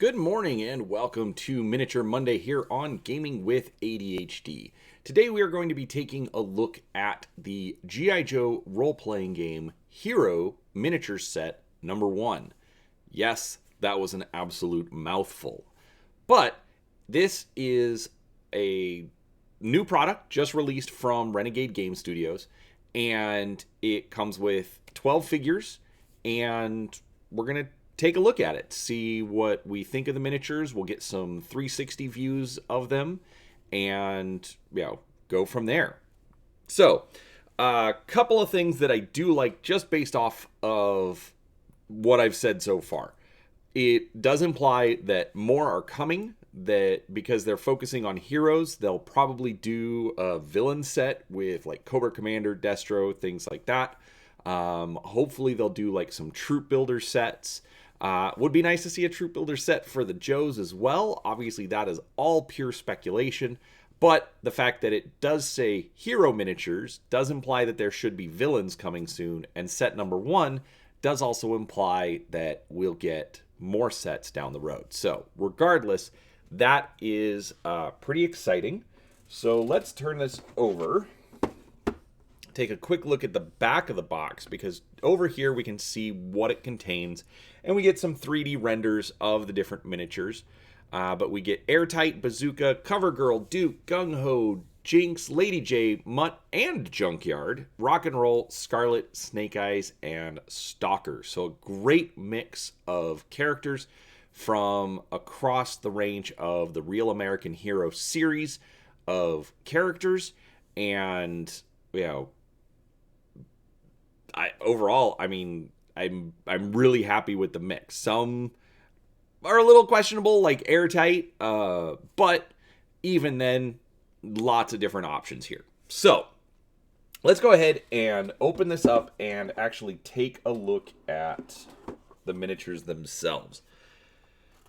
Good morning and welcome to Miniature Monday here on Gaming with ADHD. Today we are going to be taking a look at the G.I. Joe role-playing game Hero Miniature Set number 1. Yes, that was an absolute mouthful. But this is a new product just released from Renegade Game Studios, and it comes with 12 figures, and we're going to take a look at it, see what we think of the miniatures. We'll get some 360 views of them and, go from there. So, a couple of things that I do like just based off of what I've said so far. It does imply that more are coming, that because they're focusing on heroes, they'll probably do a villain set with like Cobra Commander, Destro, things like that. Hopefully they'll do like some troop builder sets. Would be nice to see a troop builder set for the Joes as well. Obviously, that is all pure speculation. But the fact that it does say hero miniatures does imply that there should be villains coming soon. And set number 1 does also imply that we'll get more sets down the road. So regardless, that is pretty exciting. So let's turn this over. Take a quick look at the back of the box, because over here we can see what it contains, and we get some 3D renders of the different miniatures. But we get Airtight, Bazooka, Covergirl, Duke, Gung-Ho, Jinx, Lady J, Mutt, and Junkyard, Rock and Roll, Scarlett, Snake Eyes, and Stalker. So a great mix of characters from across the range of the Real American Hero series of characters, and I'm really happy with the mix. Some are a little questionable, like Airtight, but even then, lots of different options here. So let's go ahead and open this up and actually take a look at the miniatures themselves.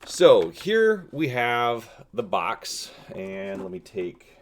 So here we have the box, and let me take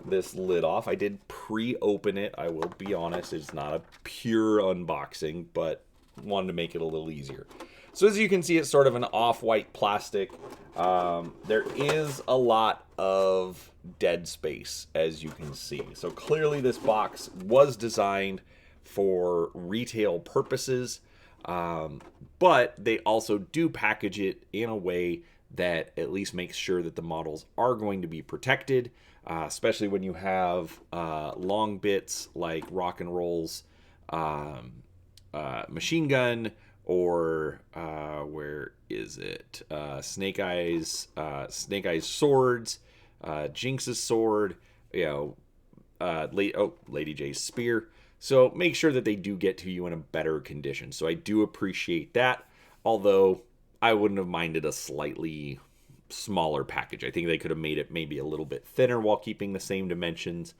this lid off. I did pre-open it, I will be honest. It's not a pure unboxing, but wanted to make it a little easier. So as you can see, it's sort of an off-white plastic. There is a lot of dead space, as you can see. So clearly this box was designed for retail purposes, but they also do package it in a way that at least makes sure that the models are going to be protected, especially when you have long bits like Rock and Roll's machine gun, or where is it? Snake Eyes swords, Jinx's sword, Lady J's spear. So make sure that they do get to you in a better condition. So I do appreciate that, although I wouldn't have minded a slightly smaller package. I think they could have made it maybe a little bit thinner while keeping the same dimensions.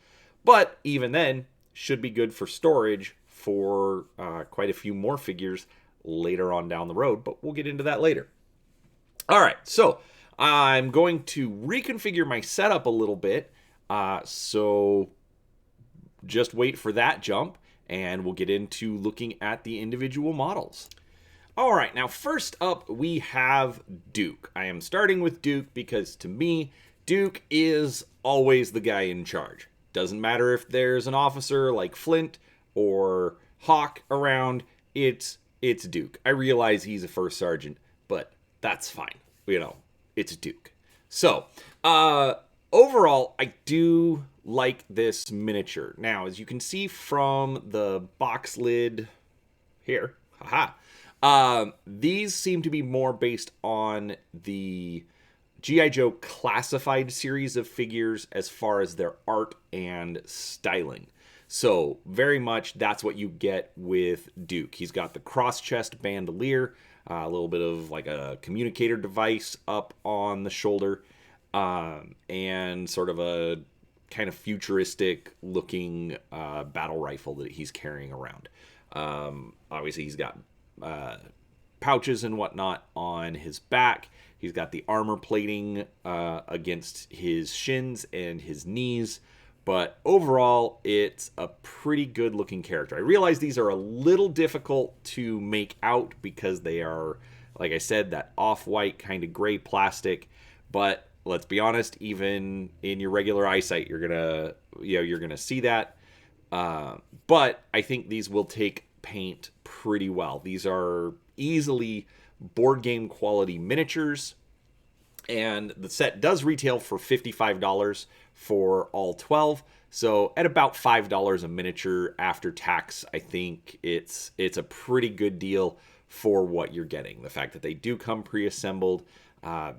But even then, should be good for storage for quite a few more figures later on down the road. But we'll get into that later. All right, so I'm going to reconfigure my setup a little bit. So just wait for that jump, and we'll get into looking at the individual models. All right, now first up we have Duke. I am starting with Duke because to me, Duke is always the guy in charge. Doesn't matter if there's an officer like Flint or Hawk around, it's Duke. I realize he's a first sergeant, but that's fine. It's Duke. So, overall, I do like this miniature. Now, as you can see from the box lid here, these seem to be more based on the G.I. Joe classified series of figures as far as their art and styling. So very much that's what you get with Duke. He's got the cross-chest bandolier, a little bit of like a communicator device up on the shoulder, and sort of a kind of futuristic looking battle rifle that he's carrying around. Obviously he's got pouches and whatnot on his back. He's got the armor plating against his shins and his knees. But overall, it's a pretty good looking character. I realize these are a little difficult to make out because they are Like I said, that off-white kind of gray plastic. But let's be honest, even in your regular eyesight, you're gonna see that. But I think these will take paint pretty well. These are easily board game quality miniatures, and the set does retail for $55 for all 12. So at about $5 a miniature after tax, I think it's a pretty good deal for what you're getting. The fact that they do come pre-assembled,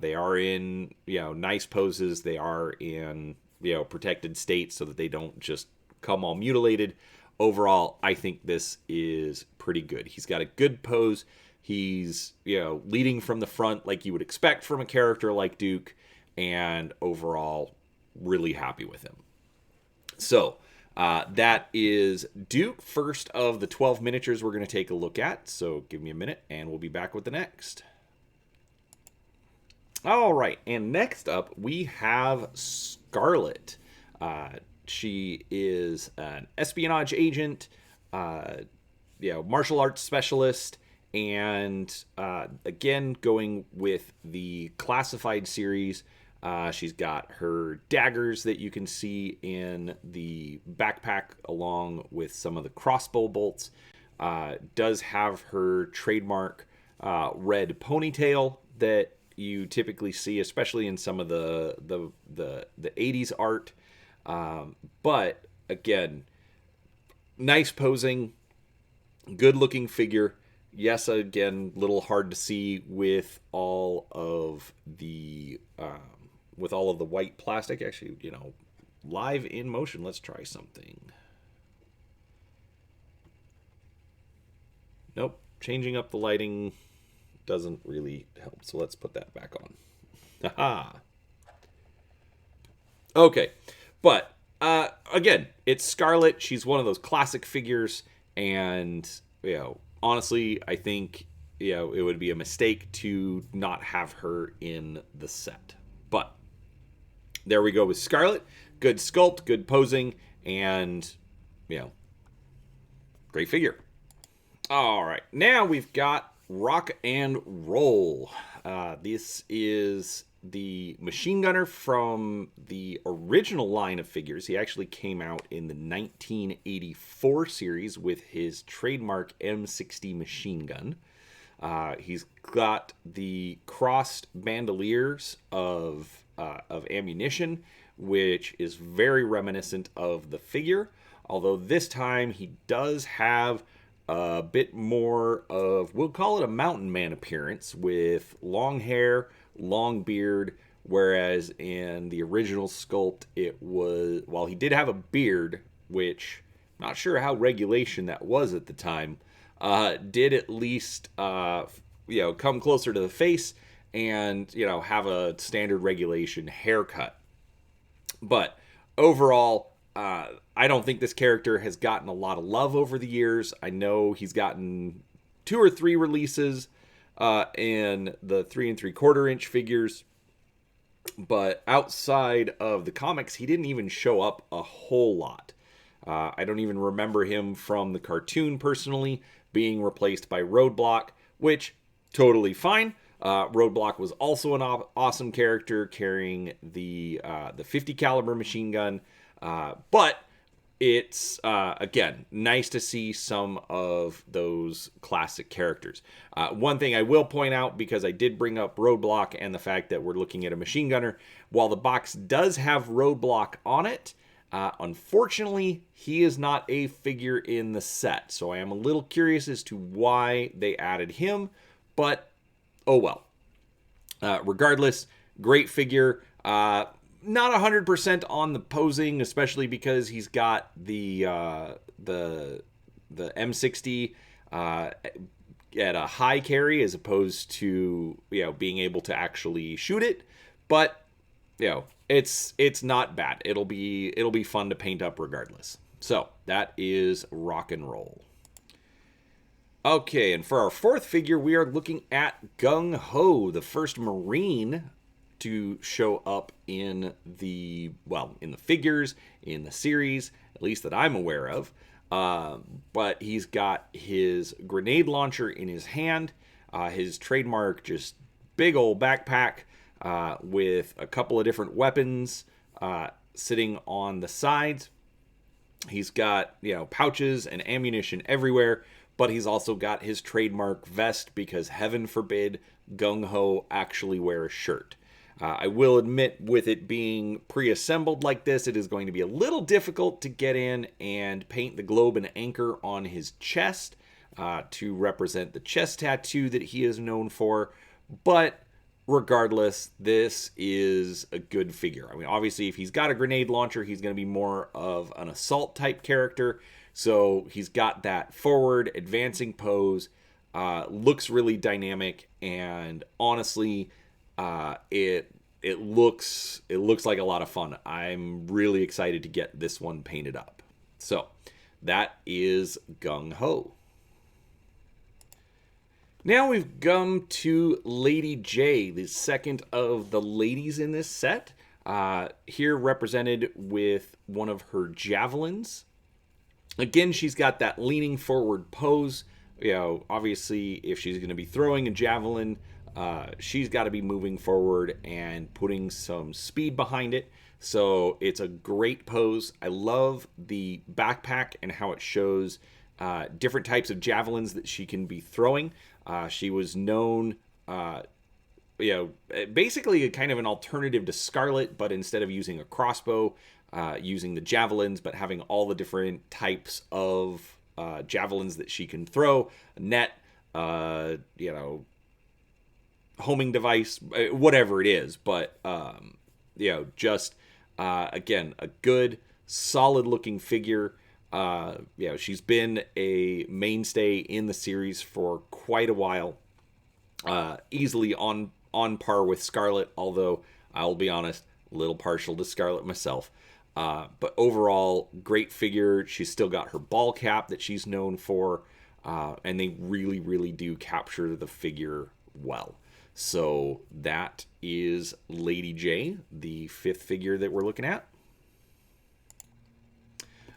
they are in nice poses, they are in protected states so that they don't just come all mutilated. Overall, I think this is pretty good. He's got a good pose. He's leading from the front like you would expect from a character like Duke, and overall really happy with him. So that is Duke, first of the 12 miniatures we're going to take a look at. So give me a minute and we'll be back with the next. All right, and next up we have Scarlett. She is an espionage agent, martial arts specialist, and again, going with the classified series. She's got her daggers that you can see in the backpack along with some of the crossbow bolts. Does have her trademark red ponytail that you typically see, especially in some of the 80s art. But again, nice posing, good looking figure. Yes, again, little hard to see with all of the white plastic. Actually, live in motion. Let's try something. Nope, changing up the lighting doesn't really help. So let's put that back on. Haha. Okay, but again, it's Scarlett. She's one of those classic figures, and honestly, I think it would be a mistake to not have her in the set. But there we go with Scarlett. Good sculpt, good posing, and great figure. All right, now we've got Rock and Roll. This is the machine gunner from the original line of figures. He actually came out in the 1984 series with his trademark M60 machine gun. He's got the crossed bandoliers of ammunition, which is very reminiscent of the figure, although this time he does have a bit more of, we'll call it a mountain man appearance, with long hair, long beard, whereas in the original sculpt it was, while he did have a beard, which I'm not sure how regulation that was at the time, did at least come closer to the face and have a standard regulation haircut. But overall, I don't think this character has gotten a lot of love over the years. I know he's gotten 2 or 3 releases in the 3 3/4 inch figures, but outside of the comics, he didn't even show up a whole lot. I don't even remember him from the cartoon personally, being replaced by Roadblock, which totally fine. Roadblock was also an awesome character carrying the 50 caliber machine gun, but it's again nice to see some of those classic characters. One thing I will point out, because I did bring up Roadblock and the fact that we're looking at a machine gunner, while the box does have Roadblock on it, unfortunately he is not a figure in the set, so I am a little curious as to why they added him, but oh well. Regardless, great figure. Not 100% on the posing, especially because he's got the M60 at a high carry as opposed to being able to actually shoot it. But it's not bad. It'll be fun to paint up regardless. So that is Rock and Roll. Okay, and for our 4th figure, we are looking at Gung-Ho, the first Marine to show up in the figures, in the series, at least that I'm aware of. But he's got his grenade launcher in his hand. His trademark, just big old backpack with a couple of different weapons sitting on the sides. He's got, pouches and ammunition everywhere, but he's also got his trademark vest because heaven forbid gung-ho actually wear a shirt. I will admit, with it being pre-assembled like this, it is going to be a little difficult to get in and paint the globe and anchor on his chest to represent the chest tattoo that he is known for. But regardless, this is a good figure. I mean, obviously, if he's got a grenade launcher, he's going to be more of an assault type character. So he's got that forward advancing pose, looks really dynamic, and honestly, it looks like a lot of fun. I'm really excited to get this one painted up. So that is Gung Ho. Now we've come to Lady J, the second of the ladies in this set. Here represented with one of her javelins. Again, she's got that leaning forward pose. Obviously, if she's going to be throwing a javelin, she's got to be moving forward and putting some speed behind it. So it's a great pose. I love the backpack and how it shows different types of javelins that she can be throwing. She was known, basically kind of an alternative to Scarlett, but instead of using a crossbow, using the javelins, but having all the different types of javelins that she can throw, a net, homing device, whatever it is. But, again, a good, solid looking figure. She's been a mainstay in the series for quite a while. Easily on par with Scarlett, although I'll be honest, a little partial to Scarlett myself. But overall, great figure. She's still got her ball cap that she's known for, and they really, really do capture the figure well. So that is Lady J, the fifth figure that we're looking at.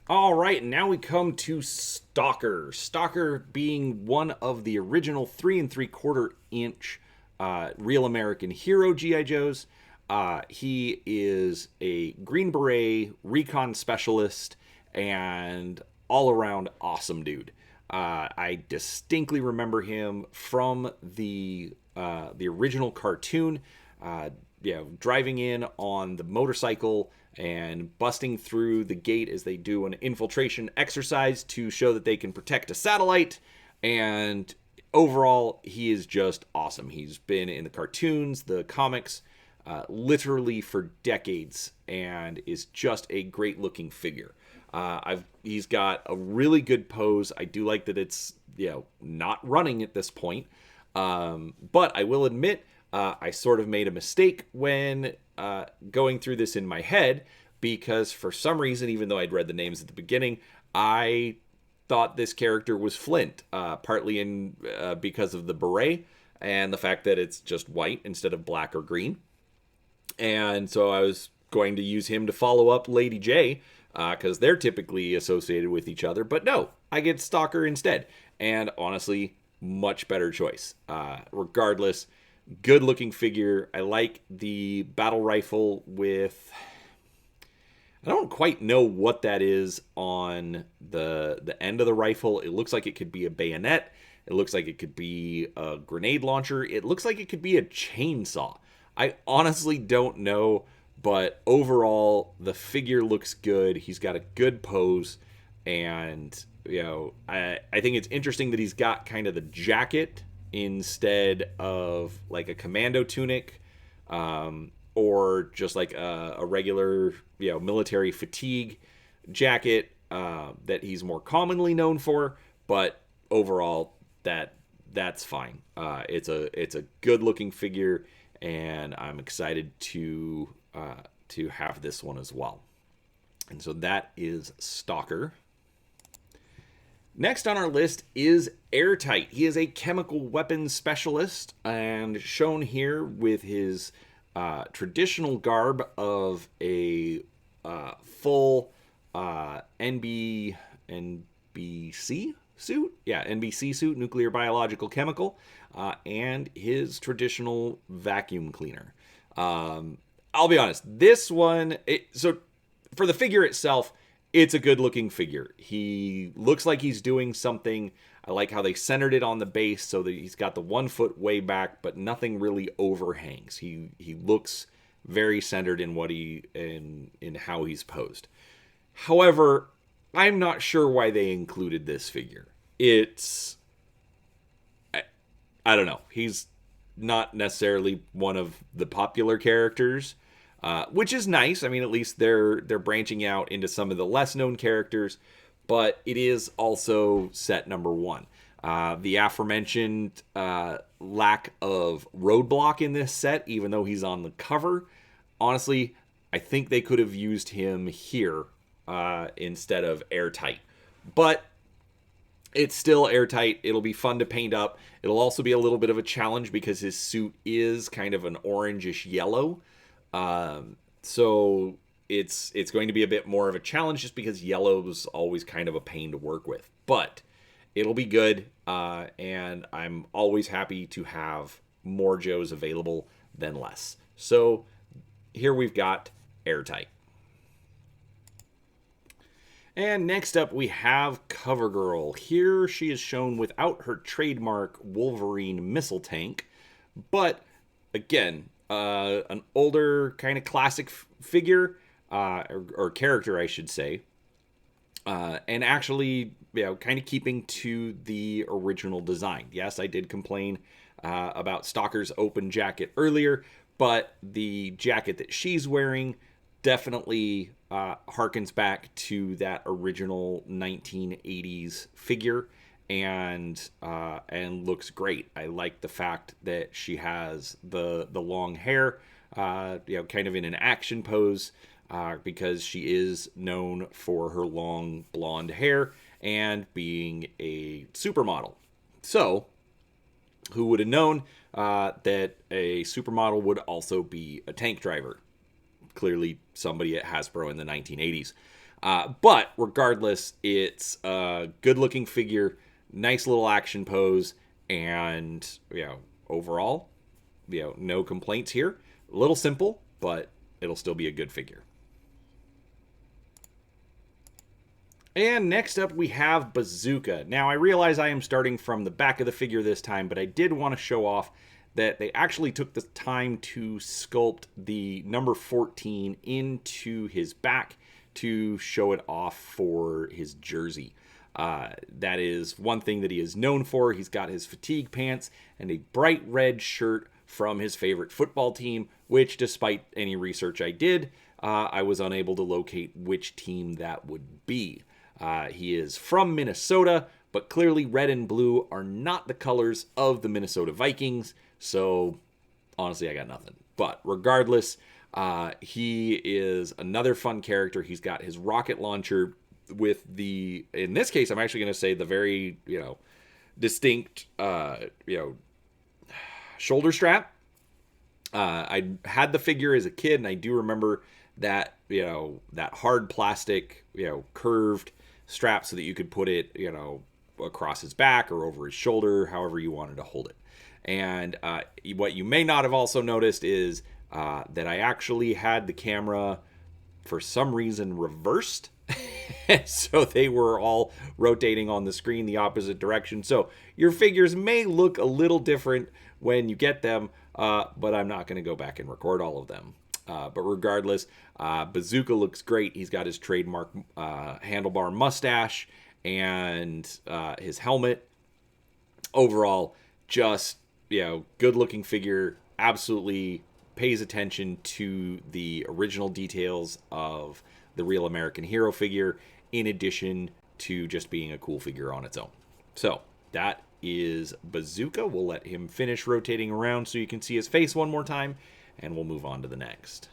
All right, now we come to Stalker. Stalker being one of the original 3 3/4 inch Real American Hero G.I. Joes. He is a Green Beret recon specialist and all-around awesome dude. I distinctly remember him from the original cartoon, driving in on the motorcycle and busting through the gate as they do an infiltration exercise to show that they can protect a satellite. And overall, he is just awesome. He's been in the cartoons, the comics, literally for decades, and is just a great looking figure. He's got a really good pose. I do like that it's not running at this point, but I will admit I sort of made a mistake when going through this in my head, because for some reason, even though I'd read the names at the beginning, I thought this character was Flint, partly because of the beret and the fact that it's just white instead of black or green. And so I was going to use him to follow up Lady J, because they're typically associated with each other. But no, I get Stalker instead. And honestly, much better choice. Regardless, good looking figure. I like the battle rifle with... I don't quite know what that is on the end of the rifle. It looks like it could be a bayonet. It looks like it could be a grenade launcher. It looks like it could be a chainsaw. I honestly don't know, but overall, the figure looks good. He's got a good pose, and I think it's interesting that he's got kind of the jacket instead of like a commando tunic, or just like a regular military fatigue jacket that he's more commonly known for. But overall, that's fine. It's a good looking figure, and I'm excited to have this one as well. And so that is Stalker. Next on our list is Airtight. He is a chemical weapons specialist, and shown here with his traditional garb of a full NBC suit? Yeah, NBC suit, nuclear, biological, chemical. and his traditional vacuum cleaner. I'll be honest, this one, so for the figure itself, it's a good looking figure. He looks like he's doing something. I like how they centered it on the base so that he's got the 1 foot way back, but nothing really overhangs. He looks very centered in what in how he's posed. However, I'm not sure why they included this figure. I don't know. He's not necessarily one of the popular characters, which is nice. I mean, at least they're branching out into some of the less known characters, but it is also set number 1. The aforementioned lack of roadblock in this set, even though he's on the cover, honestly, I think they could have used him here instead of Airtight. But it's still Airtight. It'll be fun to paint up. It'll also be a little bit of a challenge because his suit is kind of an orangish yellow. So it's going to be a bit more of a challenge just because yellow's always kind of a pain to work with. But it'll be good, and I'm always happy to have more Joes available than less. So here we've got Airtight. And next up we have Covergirl. Here she is shown without her trademark Wolverine missile tank, but again, an older kind of classic figure, or character I should say, and actually, kind of keeping to the original design. Yes, I did complain about Stalker's open jacket earlier, but the jacket that she's wearing definitely harkens back to that original 1980s figure, and looks great. I like the fact that she has the long hair, kind of in an action pose, because she is known for her long blonde hair and being a supermodel. So, who would have known that a supermodel would also be a tank driver? Clearly somebody at Hasbro in the 1980s. But regardless, it's a good-looking figure, nice little action pose, and overall, no complaints here. A little simple, but it'll still be a good figure. And next up we have Bazooka. Now I realize I am starting from the back of the figure this time, but I did want to show off that they actually took the time to sculpt the number 14 into his back to show it off for his jersey. That is one thing that he is known for. He's got his fatigue pants and a bright red shirt from his favorite football team, which, despite any research I did, I was unable to locate which team that would be. He is from Minnesota, but clearly red and blue are not the colors of the Minnesota Vikings, so honestly I got nothing. But regardless, he is another fun character. He's got his rocket launcher with in this case, I'm actually going to say the very, distinct, shoulder strap. I had the figure as a kid, and I do remember that, that hard plastic, curved strap so that you could put it, across his back or over his shoulder, however you wanted to hold it. And what you may not have also noticed is that I actually had the camera, for some reason, reversed. So they were all rotating on the screen the opposite direction. So your figures may look a little different when you get them, but I'm not going to go back and record all of them. But regardless, Bazooka looks great. He's got his trademark handlebar mustache and his helmet. Overall, just, good-looking figure. Absolutely pays attention to the original details of the real American hero figure, in addition to just being a cool figure on its own. So, that is Bazooka. We'll let him finish rotating around so you can see his face one more time, and we'll move on to the next.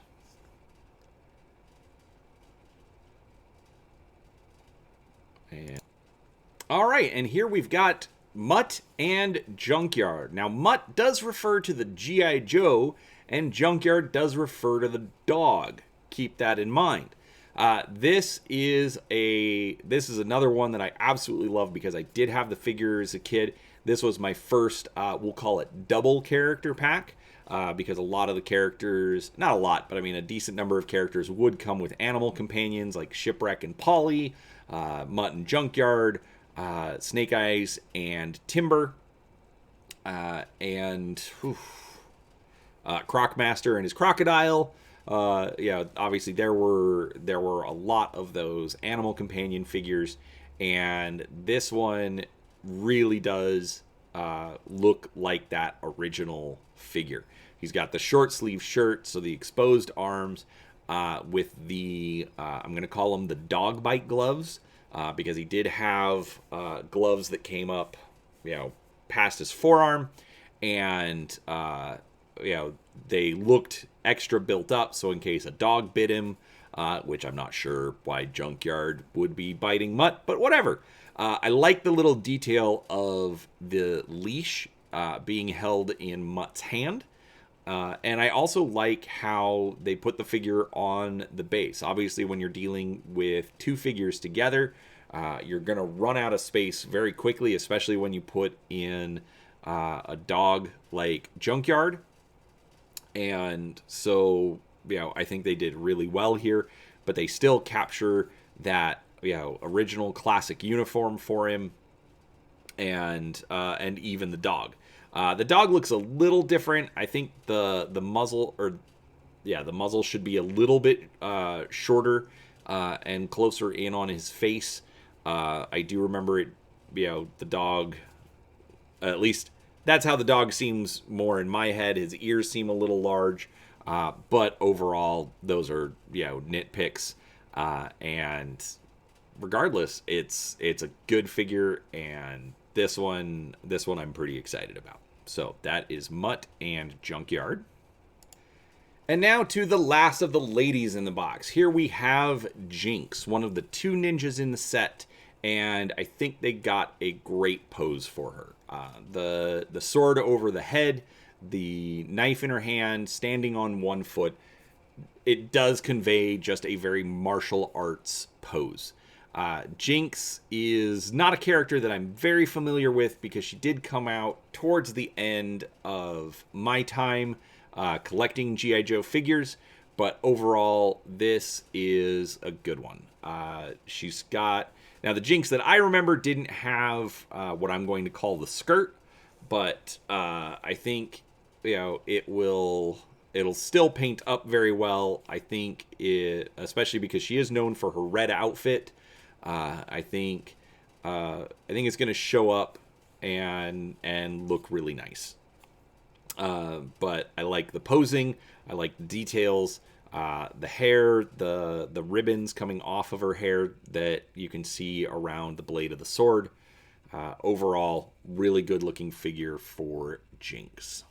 All right, and here we've got Mutt and Junkyard. Now, Mutt does refer to the G.I. Joe, and Junkyard does refer to the dog. Keep that in mind. This is another one that I absolutely love because I did have the figure as a kid. This was my first, we'll call it double character pack, because a lot of the characters, not a lot, but I mean a decent number of characters would come with animal companions like Shipwreck and Polly, Mutt and Junkyard, Snake Eyes and Timber, and Crocmaster and his crocodile. Yeah, obviously there were a lot of those animal companion figures, and this one really does look like that original figure. He's got the short sleeve shirt, so the exposed arms, with the I'm going to call them the dog bite gloves, because he did have gloves that came up, past his forearm, and they looked extra built up, so in case a dog bit him, which I'm not sure why Junkyard would be biting Mutt, but whatever. I like the little detail of the leash being held in Mutt's hand. And I also like how they put the figure on the base. Obviously, when you're dealing with two figures together, you're going to run out of space very quickly, especially when you put in a dog like Junkyard. And so, I think they did really well here, but they still capture that, original classic uniform for him, and even the dog. The dog looks a little different. I think the muzzle, the muzzle should be a little bit shorter and closer in on his face. I do remember it, the dog, at least that's how the dog seems more in my head. His ears seem a little large, but overall, those are, nitpicks. And regardless, it's a good figure, and this one I'm pretty excited about. So that is Mutt and Junkyard. And now to the last of the ladies in the box. Here we have Jinx, one of the two ninjas in the set, and I think they got a great pose for her. The sword over the head, the knife in her hand, standing on one foot. It does convey just a very martial arts pose. Jinx is not a character that I'm very familiar with because she did come out towards the end of my time collecting G.I. Joe figures, but overall, this is a good one. She's got... Now, the Jinx that I remember didn't have what I'm going to call the skirt, but I think, it'll still paint up very well. I think especially because she is known for her red outfit. I think it's going to show up and look really nice. But I like the posing. I like the details. The hair, the ribbons coming off of her hair that you can see around the blade of the sword. Overall, really good looking figure for Jinx.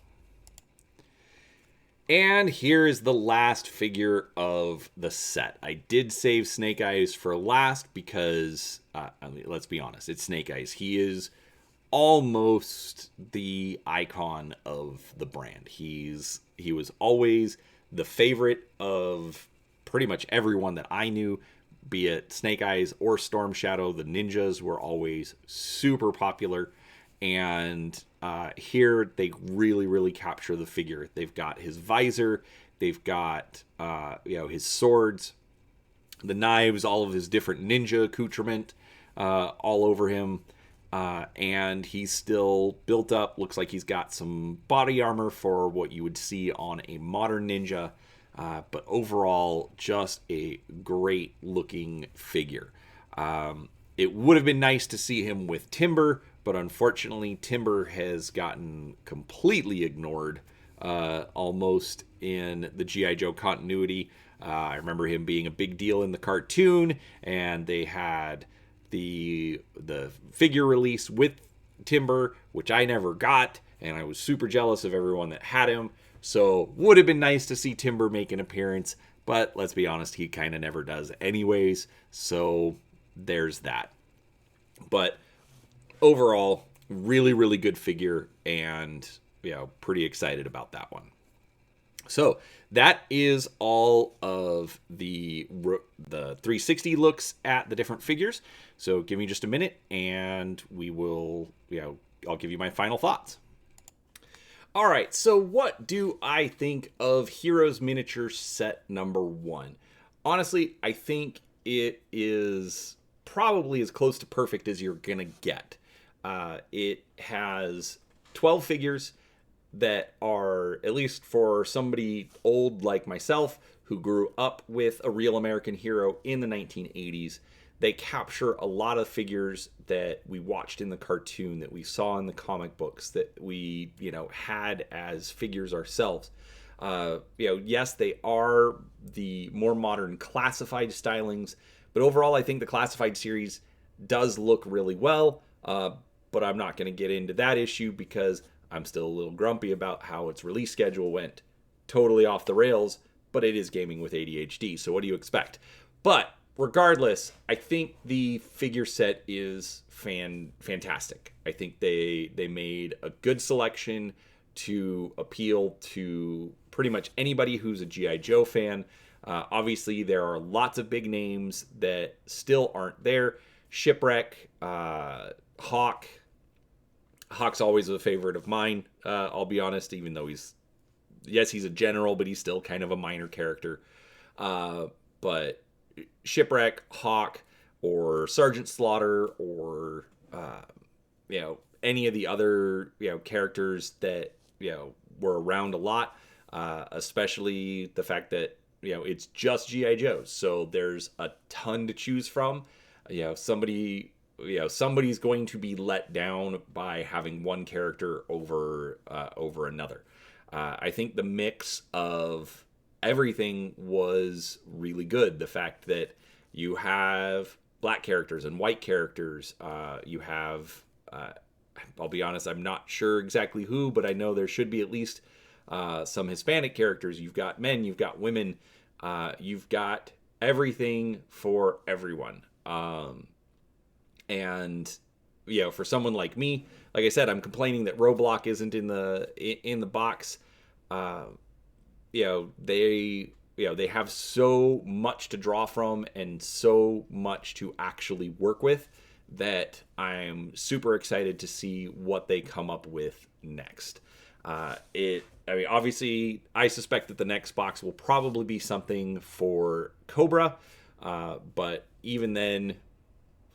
And here is the last figure of the set. I did save Snake Eyes for last because, let's be honest, it's Snake Eyes. He is almost the icon of the brand. He was always the favorite of pretty much everyone that I knew, be it Snake Eyes or Storm Shadow. The ninjas were always super popular. And here they really, really capture the figure. They've got his visor, they've got his swords, the knives, all of his different ninja accoutrement all over him, and he's still built up. Looks like he's got some body armor for what you would see on a modern ninja, but overall, just a great looking figure. It would have been nice to see him with Timber, but unfortunately, Timber has gotten completely ignored almost in the G.I. Joe continuity. I remember him being a big deal in the cartoon, and they had the figure release with Timber, which I never got, and I was super jealous of everyone that had him. So would have been nice to see Timber make an appearance, but let's be honest, he kind of never does anyways. So there's that. But overall, really, really good figure, and pretty excited about that one. So that is all of the 360 looks at the different figures. So give me just a minute, and we will I'll give you my final thoughts. All right, so what do I think of Heroes Miniature Set number 1? Honestly, I think it is probably as close to perfect as you're gonna get. It has 12 figures that are, at least for somebody old like myself who grew up with a real American hero in the 1980s, they capture a lot of figures that we watched in the cartoon, that we saw in the comic books, that we, had as figures ourselves. Yes, they are the more modern classified stylings, but overall, I think the classified series does look really well. But I'm not going to get into that issue because I'm still a little grumpy about how its release schedule went totally off the rails, but it is gaming with ADHD, so what do you expect? But regardless, I think the figure set is fantastic. I think they made a good selection to appeal to pretty much anybody who's a G.I. Joe fan. Obviously, there are lots of big names that still aren't there. Shipwreck, Hawk. Hawk's always a favorite of mine, I'll be honest, even though he's a general, but he's still kind of a minor character. But Shipwreck, Hawk, or Sergeant Slaughter, or, any of the other, characters that, were around a lot, especially the fact that, it's just G.I. Joes. So there's a ton to choose from. Somebody's going to be let down by having one character over another. I think the mix of everything was really good. The fact that you have black characters and white characters, you have, I'll be honest, I'm not sure exactly who, but I know there should be at least some Hispanic characters. You've got men, you've got women, you've got everything for everyone. And for someone like me, like I said, I'm complaining that Roblox isn't in the box. They have so much to draw from and so much to actually work with that I'm super excited to see what they come up with next. Obviously, I suspect that the next box will probably be something for Cobra, but even then,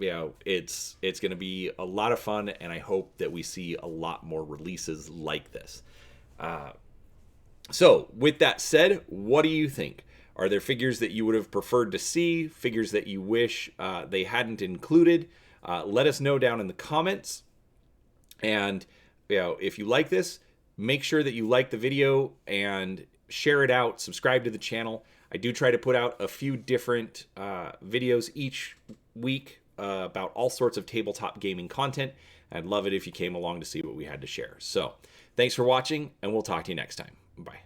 it's going to be a lot of fun, and I hope that we see a lot more releases like this. So, with that said, what do you think? Are there figures that you would have preferred to see, figures that you wish they hadn't included? Let us know down in the comments. And, if you like this, make sure that you like the video and share it out, subscribe to the channel. I do try to put out a few different videos each week about all sorts of tabletop gaming content. I'd love it if you came along to see what we had to share. So, thanks for watching, and we'll talk to you next time. Bye.